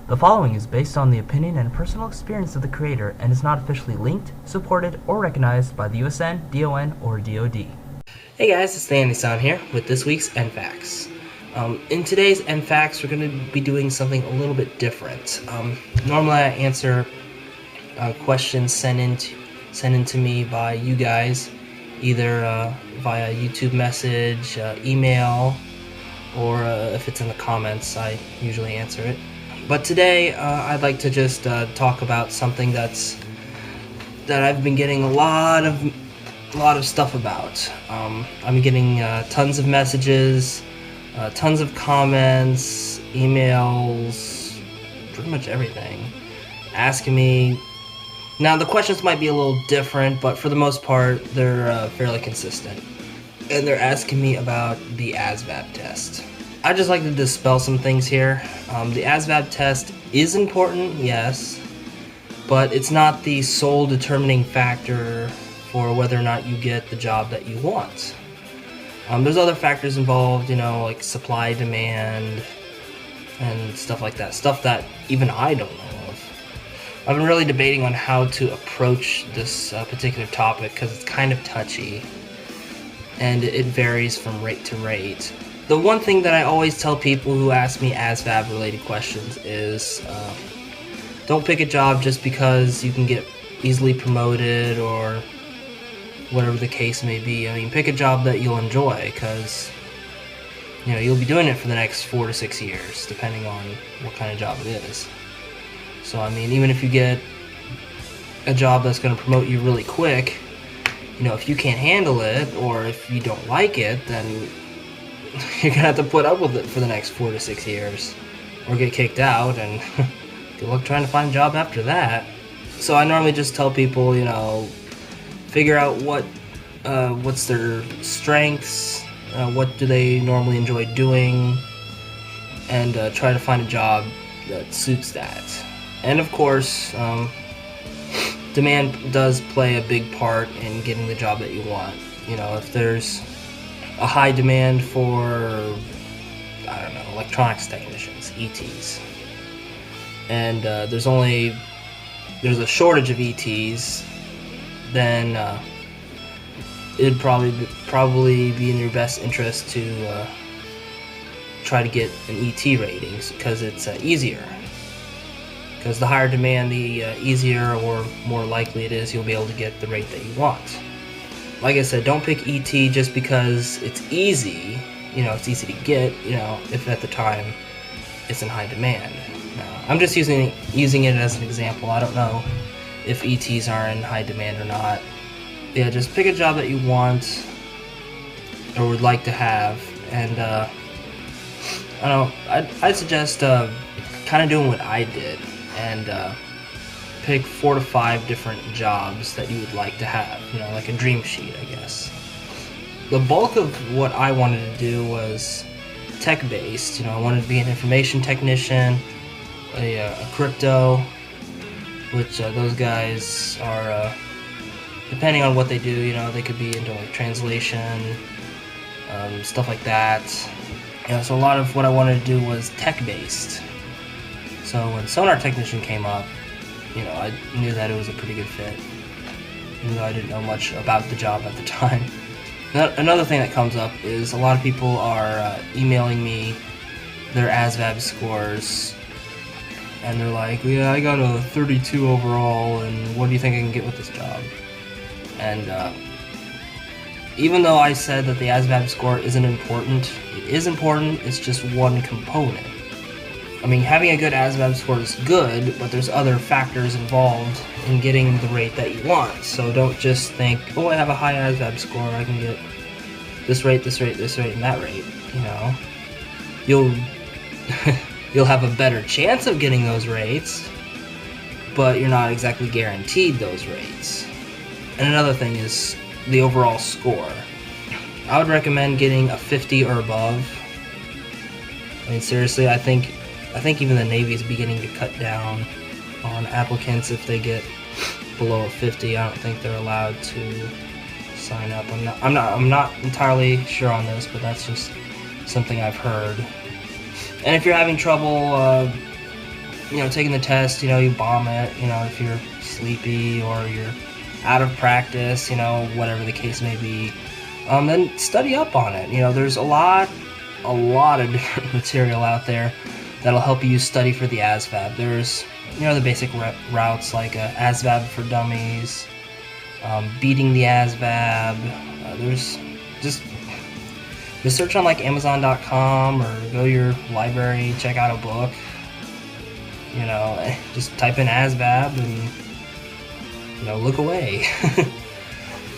The following is based on the opinion and personal experience of the creator and is not officially linked, supported, or recognized by the USN, DON, or DoD. Hey guys, it's TheAndySan here with this week's N-FAQs. In today's N-FAQs, we're going to be doing something a little bit different. Normally I answer questions sent in to me by you guys, either via YouTube message, email, or if it's in the comments, I usually answer it. But today, I'd like to just talk about something that I've been getting a lot of stuff about. I'm getting tons of messages, tons of comments, emails, pretty much everything, asking me. Now the questions might be a little different, but for the most part, they're fairly consistent. And they're asking me about the ASVAB test. I'd just like to dispel some things here. The ASVAB test is important, yes, but it's not the sole determining factor for whether or not you get the job that you want. There's other factors involved, like supply, demand, and stuff like that. Stuff that even I don't know of. I've been really debating on how to approach this particular topic because it's kind of touchy, and it varies from rate to rate. The one thing that I always tell people who ask me ASVAB related questions is don't pick a job just because you can get easily promoted or whatever the case may be. I mean, pick a job that you'll enjoy, because you'll be doing it for the next 4 to 6 years, depending on what kind of job it is. So I mean, even if you get a job that's going to promote you really quick, if you can't handle it or if you don't like it, then you're gonna have to put up with it for the next 4 to 6 years, or get kicked out, and good luck trying to find a job after that. So I normally just tell people, figure out what's their strengths, what do they normally enjoy doing, and try to find a job that suits that. And of course, demand does play a big part in getting the job that you want. If there's a high demand for, electronics technicians, ETs, and there's a shortage of ETs, then it'd probably be in your best interest to try to get an ET rating, because it's easier. Because the higher demand, the easier or more likely it is you'll be able to get the rate that you want. Like I said, don't pick ET just because it's easy. It's easy to get, if at the time it's in high demand. Now, I'm just using it as an example. I don't know if ETs are in high demand or not. Yeah, just pick a job that you want or would like to have, and I'd suggest kind of doing what I did and pick 4 to 5 different jobs that you would like to have, like a dream sheet, I guess. The bulk of what I wanted to do was tech-based. I wanted to be an information technician, a crypto, which those guys are, depending on what they do, they could be into like translation, stuff like that. So a lot of what I wanted to do was tech-based. So when sonar technician came up, I knew that it was a pretty good fit, even though I didn't know much about the job at the time. Another thing that comes up is a lot of people are emailing me their ASVAB scores, and they're like, yeah, I got a 32 overall, and what do you think I can get with this job? And even though I said that the ASVAB score isn't important, it is important, it's just one component. I mean, having a good ASVAB score is good, but there's other factors involved in getting the rate that you want. So don't just think, oh, I have a high ASVAB score, I can get this rate, this rate, this rate, and that rate. You'll have a better chance of getting those rates, but you're not exactly guaranteed those rates. And another thing is the overall score. I would recommend getting a 50 or above. I mean, seriously, I think even the Navy is beginning to cut down on applicants if they get below a 50. I don't think they're allowed to sign up. I'm not entirely sure on this, but that's just something I've heard. And if you're having trouble taking the test, you bomb it, if you're sleepy or you're out of practice, whatever the case may be, then study up on it. There's a lot of different material out there that'll help you study for the ASVAB. There's, the basic routes like ASVAB for Dummies, beating the ASVAB. There's just search on like Amazon.com or go to your library, check out a book. Just type in ASVAB and look away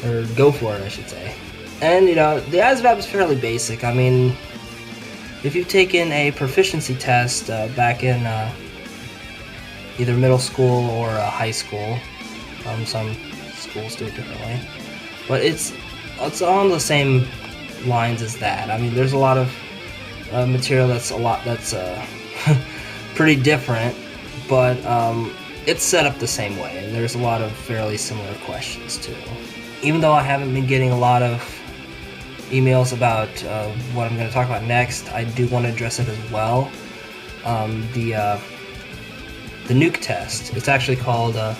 or go for it, I should say. And the ASVAB is fairly basic. I mean, if you've taken a proficiency test back in either middle school or high school, some schools do it differently, but it's on the same lines as that. I mean, there's a lot of material that's pretty different, but it's set up the same way, and there's a lot of fairly similar questions too. Even though I haven't been getting a lot of emails about what I'm going to talk about next, I do want to address it as well. The nuke test. It's actually called, I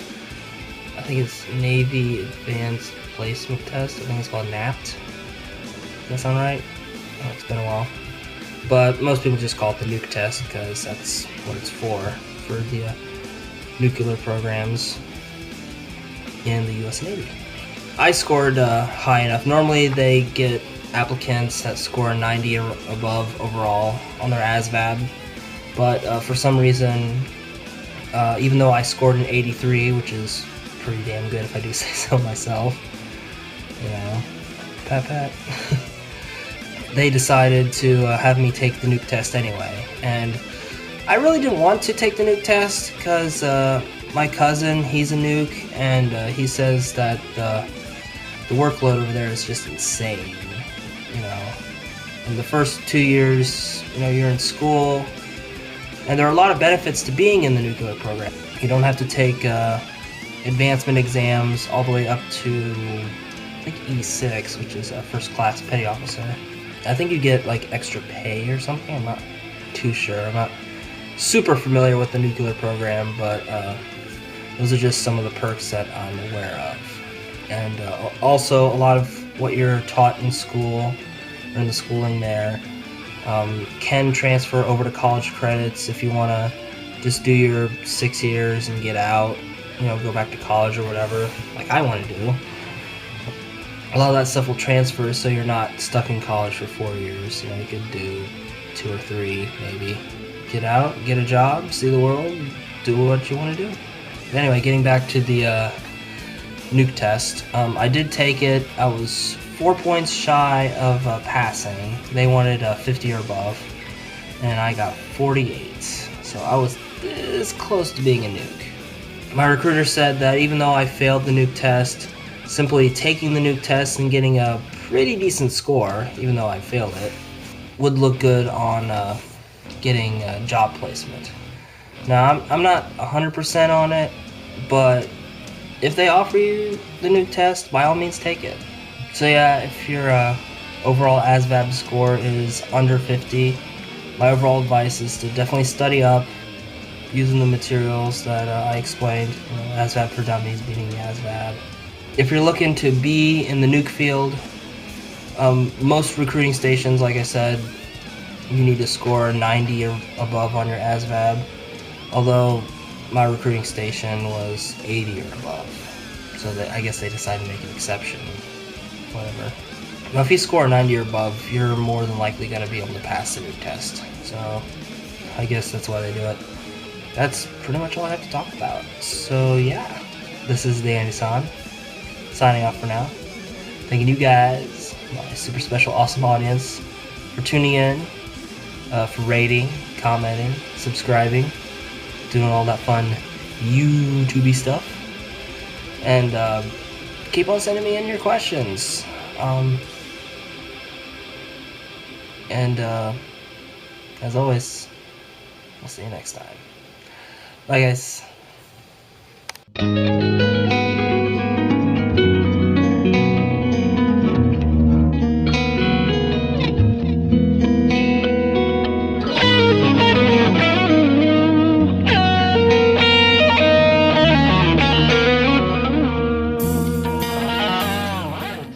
think it's Navy Advanced Placement Test. I think it's called NAPT. Does that sound right? Oh, it's been a while. But most people just call it the nuke test because that's what it's for the nuclear programs in the U.S. Navy. I scored high enough. Normally they get applicants that score 90 or above overall on their ASVAB, but for some reason, even though I scored an 83, which is pretty damn good if I do say so myself, pat. They decided to have me take the nuke test anyway, and I really didn't want to take the nuke test because my cousin, he's a nuke, and he says that the workload over there is just insane. In the first 2 years, you're in school, and there are a lot of benefits to being in the nuclear program. You don't have to take advancement exams all the way up to, I think, E6, which is a first class petty officer. I think you get like extra pay or something. I'm not too sure. I'm not super familiar with the nuclear program, but those are just some of the perks that I'm aware of. And also, a lot of what you're taught in school, or in the schooling there, can transfer over to college credits if you want to just do your 6 years and get out, go back to college or whatever, like I want to do. A lot of that stuff will transfer, so you're not stuck in college for 4 years. You could do 2 or 3, maybe. Get out, get a job, see the world, do what you want to do. But anyway, getting back to the nuke test, I did take it. I was 4 points shy of passing. They wanted 50 or above, and I got 48. So I was this close to being a nuke. My recruiter said that even though I failed the nuke test, simply taking the nuke test and getting a pretty decent score, even though I failed it, would look good on getting a job placement. Now, I'm not 100% on it, but if they offer you the nuke test, by all means take it. So yeah, if your overall ASVAB score is under 50, my overall advice is to definitely study up using the materials that I explained, ASVAB for Dummies, beating the ASVAB. If you're looking to be in the nuke field, most recruiting stations, like I said, you need to score 90 or above on your ASVAB, although my recruiting station was 80 or above, so I guess they decided to make an exception, whatever. Now if you score 90 or above, you're more than likely going to be able to pass the nuke test, so I guess that's why they do it. That's pretty much all I have to talk about. So yeah, this is TheAndySan, signing off for now. Thanking you guys, my super special awesome audience, for tuning in, for rating, commenting, subscribing, doing all that fun YouTube-y stuff. And keep on sending me in your questions. As always, I'll see you next time. Bye, guys.